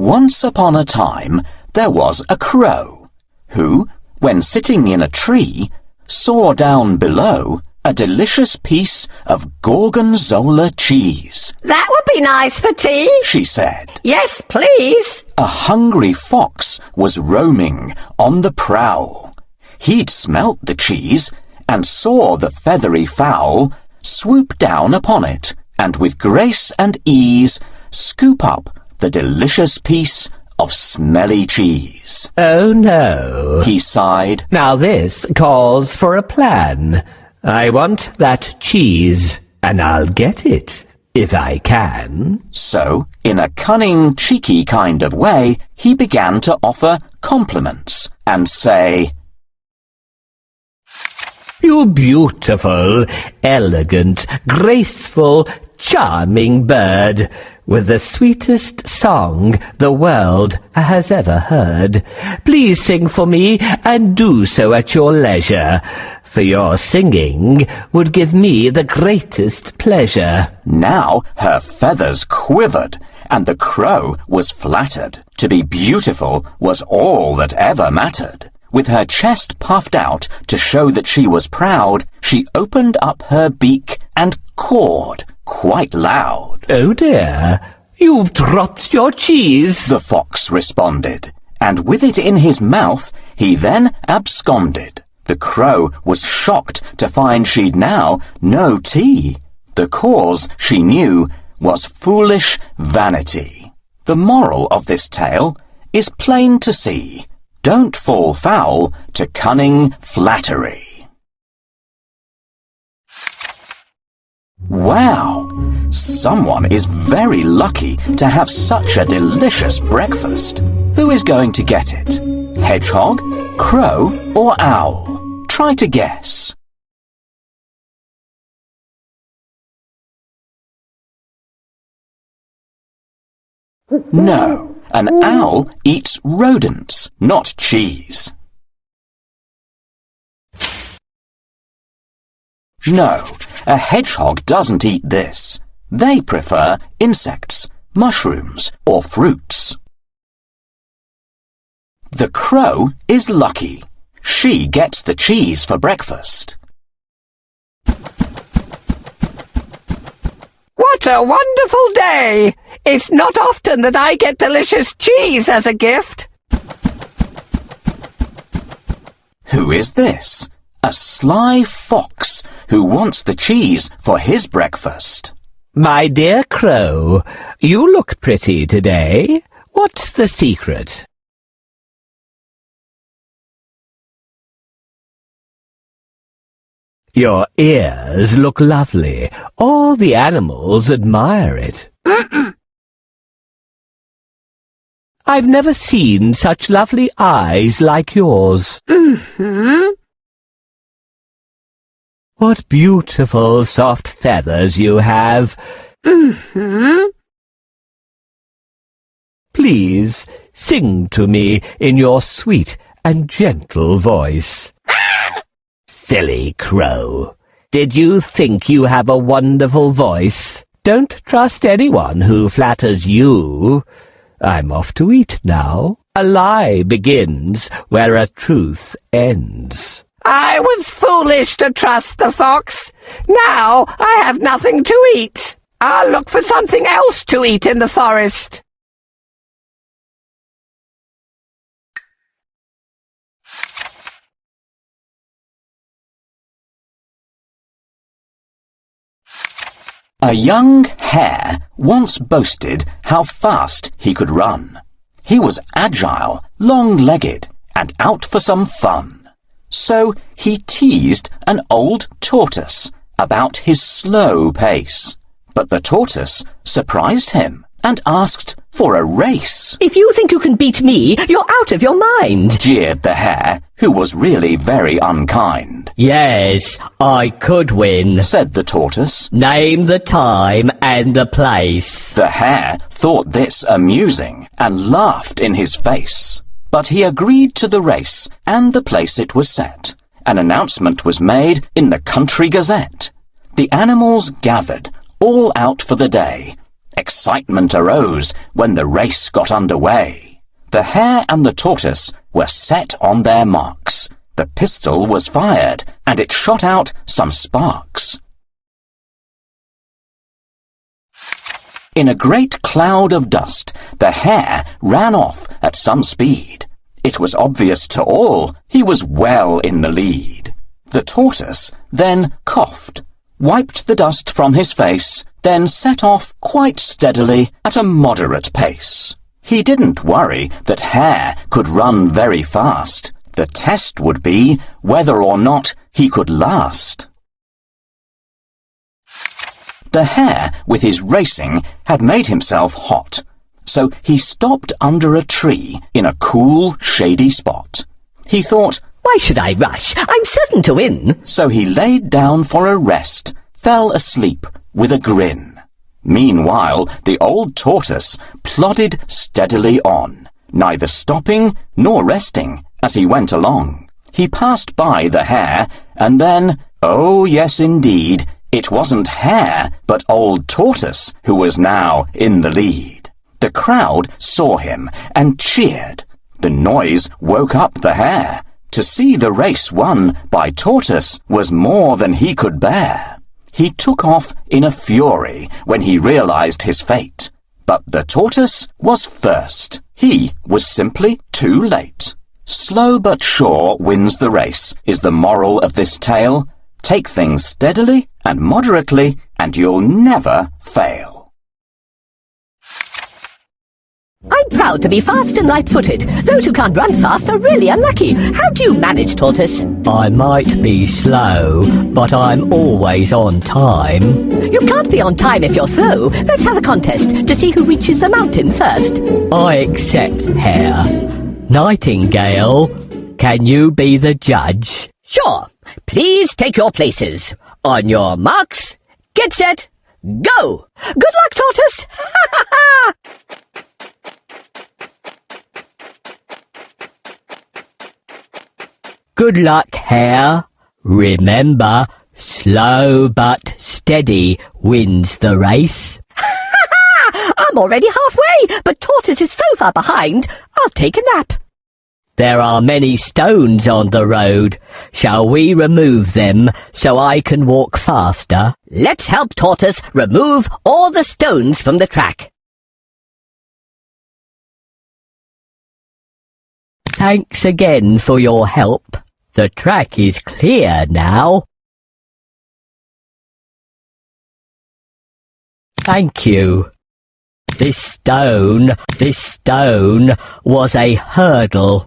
Once upon a time, there was a crow, who, when sitting in a tree, saw down below a delicious piece of gorgonzola cheese. "That would be nice for tea," she said. "Yes, please." A hungry fox was roaming on the prowl. He'd smelt the cheese and saw the feathery fowl swoop down upon it, and with grace and ease scoop up the delicious piece of smelly cheese. "Oh no," he sighed. "Now this calls for a plan. I want that cheese, and I'll get it, if I can." So, in a cunning, cheeky kind of way, he began to offer compliments and say, "You beautiful, elegant, graceful, charming bird, with the sweetest song the world has ever heard. Please sing for me, and do so at your leisure, for your singing would give me the greatest pleasure." Now her feathers quivered, and the crow was flattered. To be beautiful was all that ever mattered. With her chest puffed out to show that she was proud, she opened up her beak and cawed quite loud. "Oh dear, you've dropped your cheese," the fox responded, and with it in his mouth he then absconded. The crow was shocked to find she'd now no tea. The cause, she knew, was foolish vanity. The moral of this tale is plain to see. Don't fall foul to cunning flattery. Wow! Someone is very lucky to have such a delicious breakfast. Who is going to get it? Hedgehog, crow, or owl? Try to guess. No, an owl eats rodents, not cheese. No, a hedgehog doesn't eat this. They prefer insects, mushrooms, or fruits. The crow is lucky. She gets the cheese for breakfast. What a wonderful day! It's not often that I get delicious cheese as a gift. Who is this? A sly fox who wants the cheese for his breakfast. "My dear crow, you look pretty today. What's the secret?" "Your ears look lovely. All the animals admire it." "I've never seen such lovely eyes like yours." "What beautiful soft feathers you have." "Please sing to me in your sweet and gentle voice." Silly crow. Did you think you have a wonderful voice? Don't trust anyone who flatters you. I'm off to eat now. A lie begins where a truth ends. I was foolish to trust the fox. Now I have nothing to eat. I'll look for something else to eat in the forest. A young hare once boasted how fast he could run. He was agile, long-legged, and out for some fun. So he teased an old tortoise about his slow pace. But the tortoise surprised him and asked for a race. "If you think you can beat me, you're out of your mind," jeered the hare, who was really very unkind. "Yes, I could win," said the tortoise. "Name the time and the place." The hare thought this amusing and laughed in his face. But he agreed to the race and the place it was set. An announcement was made in the Country Gazette. The animals gathered, all out for the day, excitement arose when the race got underway. The hare and the tortoise were set on their marks. The pistol was fired, and it shot out some sparks. In a great cloud of dust, the hare ran off at some speed. It was obvious to all he was well in the lead. The tortoise then coughed, wiped the dust from his face, then set off quite steadily at a moderate pace. He didn't worry that Hare could run very fast. The test would be whether or not he could last. The hare, with his racing, had made himself hot, so he stopped under a tree in a cool, shady spot. He thought, Why should I rush? I'm certain to win. So he laid down for a rest, fell asleep with a grin. Meanwhile, the old tortoise plodded steadily on, neither stopping nor resting as he went along. He passed by the hare, and then, oh yes indeed, it wasn't Hare, but old Tortoise who was now in the lead. The crowd saw him and cheered. The noise woke up the hare. To see the race won by Tortoise was more than he could bear. He took off in a fury when he realized his fate. But the tortoise was first. He was simply too late. Slow but sure wins the race is the moral of this tale. Take things steadily and moderately, and you'll never fail. I'm proud to be fast and light-footed. Those who can't run fast are really unlucky. How do you manage, Tortoise? I might be slow, but I'm always on time. You can't be on time if you're slow. Let's have a contest to see who reaches the mountain first. I accept, Hare. Nightingale, can you be the judge? Sure. Please take your places. On your marks, get set, go! Good luck, Tortoise! Good luck, Hare. Remember, slow but steady wins the race. I'm already halfway, but Tortoise is so far behind, I'll take a nap. There are many stones on the road. Shall we remove them so I can walk faster? Let's help Tortoise remove all the stones from the track. Thanks again for your help. The track is clear now. Thank you. This stone was a hurdle.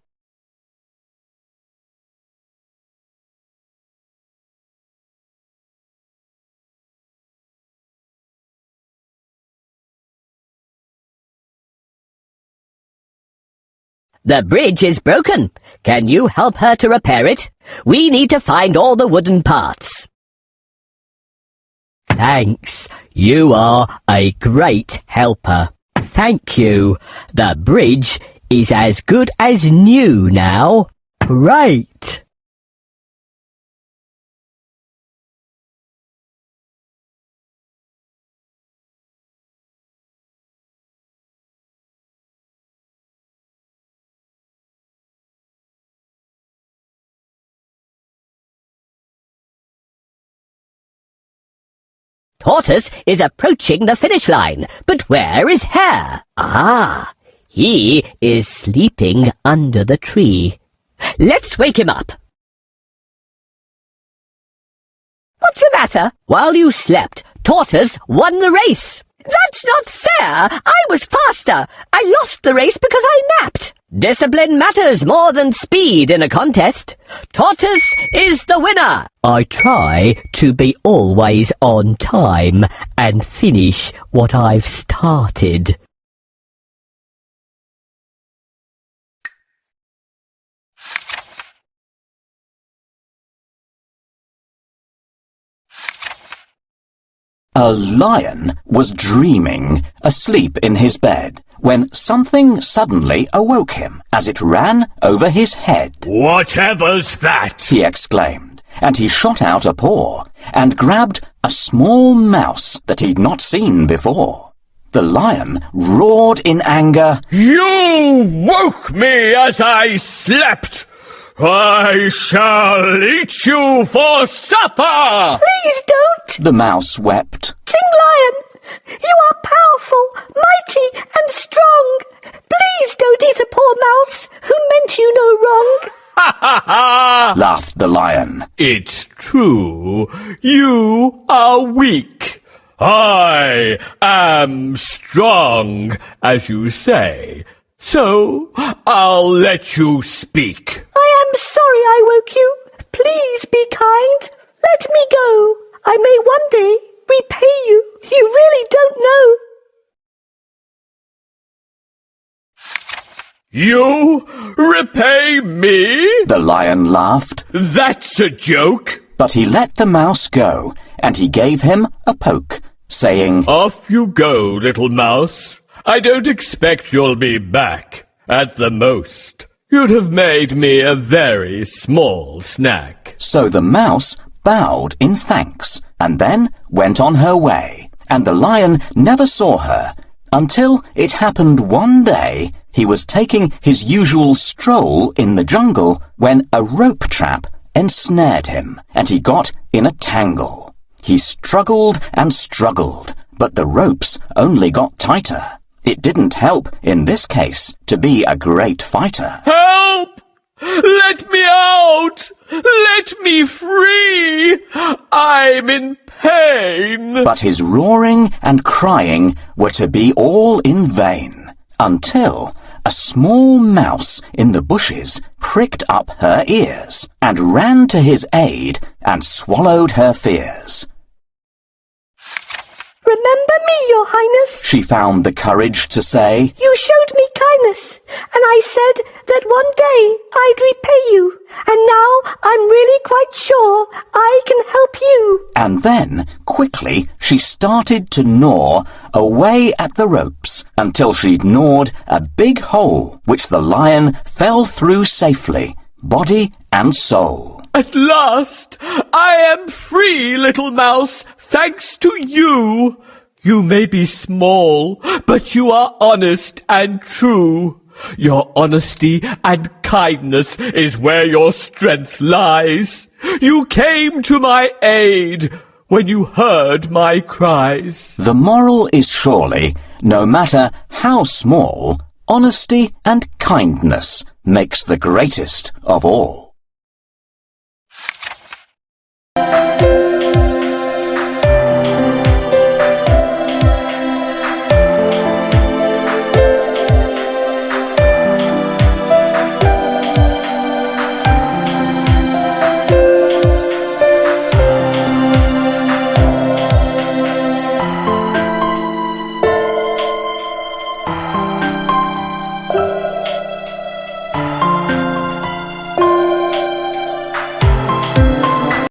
The bridge is broken. Can you help her to repair it? We need to find all the wooden parts. Thanks. You are a great helper. Thank you. The bridge is as good as new now. Great. Tortoise is approaching the finish line, but where is Hare? Ah, he is sleeping under the tree. Let's wake him up. What's the matter? While you slept, Tortoise won the race. That's not fair. I was faster. I lost the race because I napped. Discipline matters more than speed in a contest. Tortoise is the winner. I try to be always on time and finish what I've started. A lion was dreaming, asleep in his bed, when something suddenly awoke him as it ran over his head. "Whatever's that?" he exclaimed, and he shot out a paw and grabbed a small mouse that he'd not seen before. The lion roared in anger. You woke me as I slept. I shall eat you for supper! Please don't! The mouse wept. King Lion, you are powerful, mighty, and strong. Please don't eat a poor mouse who meant you no wrong. Ha ha ha! Laughed the lion. It's true. You are weak. I am strong, as you say. So I'll let you speak. I am sorry I woke you. Please be kind. Let me go. I may one day repay you. You really don't know. You repay me? The lion laughed. That's a joke. But he let the mouse go, and he gave him a poke, saying, Off you go, little mouse. I don't expect you'll be back. At the most, you'd have made me a very small snack. So the mouse bowed in thanks, and then went on her way. And the lion never saw her, until it happened one day he was taking his usual stroll in the jungle when a rope trap ensnared him, and he got in a tangle. He struggled and struggled, but the ropes only got tighter. It didn't help, in this case, to be a great fighter. Help! Let me out! Let me free! I'm in pain! But his roaring and crying were to be all in vain, until a small mouse in the bushes pricked up her ears and ran to his aid and swallowed her fears. Remember me, Your Highness. She found the courage to say, You showed me kindness, and I said that one day I'd repay you. And now I'm really quite sure I can help you. and then, quickly, she started to gnaw away at the ropes until she'd gnawed a big hole which the lion fell through safely, body and soul. At last, I am free, little mouse, thanks to you. You may be small, but you are honest and true. Your honesty and kindness is where your strength lies. You came to my aid when you heard my cries. The moral is surely, no matter how small, honesty and kindness makes the greatest of all.